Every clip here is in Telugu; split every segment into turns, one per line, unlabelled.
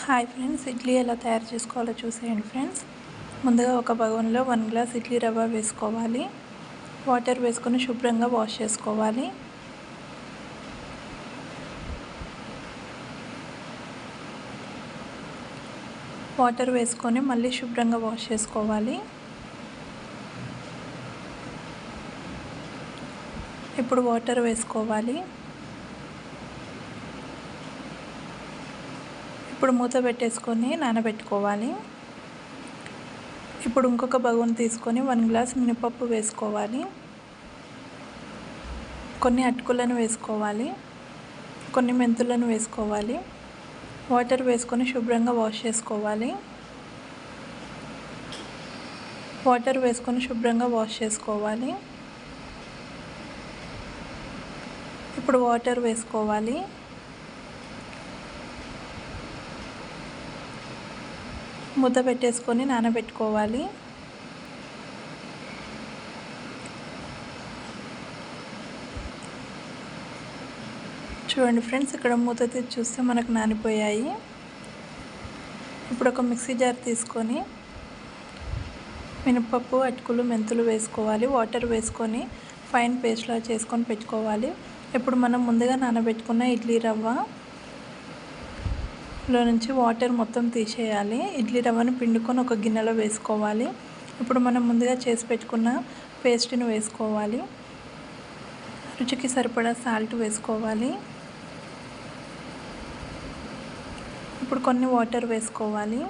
హాయ్ ఫ్రెండ్స్, ఇడ్లీ ఎలా తయారు చేసుకోవాలో చూసేయండి ఫ్రెండ్స్. ముందుగా ఒక బగోన్లో 1 గ్లాస్ ఇడ్లీ రవ్వ వేసుకోవాలి. వాటర్ వేసుకొని శుభ్రంగా వాష్ చేసుకోవాలి. వాటర్ వేసుకొని మళ్ళీ శుభ్రంగా వాష్ చేసుకోవాలి. ఇప్పుడు వాటర్ వేసుకోవాలి. ఇప్పుడు మూత పెట్టేసుకొని నానబెట్టుకోవాలి. ఇప్పుడు ఇంకొక బగోన్ తీసుకొని 1 గ్లాస్ మినపప్పు వేసుకోవాలి. కొన్ని అటుకులను వేసుకోవాలి. కొన్ని మెంతులను వేసుకోవాలి. వాటర్ వేసుకొని శుభ్రంగా వాష్ చేసుకోవాలి. వాటర్ వేసుకొని శుభ్రంగా వాష్ చేసుకోవాలి. ఇప్పుడు వాటర్ వేసుకోవాలి. మూత పెట్టేసుకొని నానబెట్టుకోవాలి. చూడండి ఫ్రెండ్స్, ఇక్కడ మూత తీసి చూస్తే మనకు నానిపోయాయి. ఇప్పుడు ఒక మిక్సీ జార్ తీసుకొని మినపప్పు, అటుకులు, మెంతులు వేసుకోవాలి. వాటర్ వేసుకొని ఫైన్ పేస్ట్లా చేసుకొని పెట్టుకోవాలి. ఇప్పుడు మనం ముందుగా నానబెట్టుకున్న ఇడ్లీ రవ్వలో నుంచి వాటర్ మొత్తం తీసేయాలి. ఇడ్లీ రవ్వను పిండుకొని ఒక గిన్నెలో వేసుకోవాలి. ఇప్పుడు మనం ముందుగా చేసి పెట్టుకున్న పేస్ట్ని వేసుకోవాలి. రుచికి సరిపడా సాల్ట్ వేసుకోవాలి. ఇప్పుడు కొన్ని వాటర్ వేసుకోవాలి.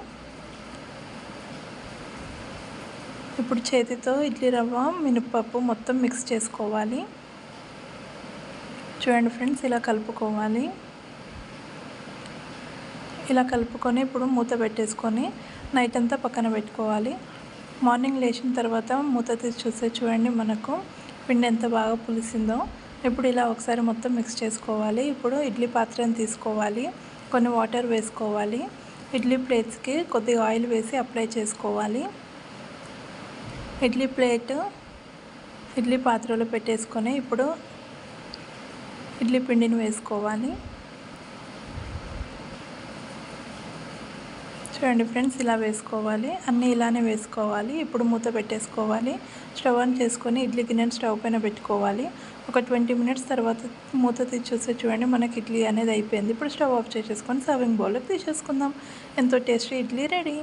ఇప్పుడు చేతితో ఇడ్లీ రవ్వ, మినపప్పు మొత్తం మిక్స్ చేసుకోవాలి. చూడండి ఫ్రెండ్స్, ఇలా కలుపుకోవాలి. ఇలా కలుపుకొని ఇప్పుడు మూత పెట్టేసుకొని నైట్ అంతా పక్కన పెట్టుకోవాలి. మార్నింగ్ లేచిన తర్వాత మూత తీసి చూస్తే చూడండి మనకు పిండి ఎంత బాగా పులిసిందో. ఇప్పుడు ఇలా ఒకసారి మొత్తం మిక్స్ చేసుకోవాలి. ఇప్పుడు ఇడ్లీ పాత్రను తీసుకోవాలి. కొన్ని వాటర్ వేసుకోవాలి. ఇడ్లీ ప్లేట్స్కి కొద్దిగా ఆయిల్ వేసి అప్లై చేసుకోవాలి. ఇడ్లీ పాత్రలో పెట్టేసుకొని ఇప్పుడు ఇడ్లీ పిండిని వేసుకోవాలి. చూడండి ఫ్రెండ్స్, ఇలా వేసుకోవాలి. అన్నీ ఇలానే వేసుకోవాలి. ఇప్పుడు మూత పెట్టేసుకోవాలి. స్టవ్ ఆన్ చేసుకొని ఇడ్లీ గిన్నెను స్టవ్ పైన పెట్టుకోవాలి. ఒక 20 మినిట్స్ తర్వాత మూత తీసి చూస్తే చూడండి మనకి ఇడ్లీ అనేది అయిపోయింది. ఇప్పుడు స్టవ్ ఆఫ్ చేసేసుకొని సర్వింగ్ బౌల్లోకి తీసేసుకుందాం. ఎంతో టేస్టీ ఇడ్లీ రెడీ.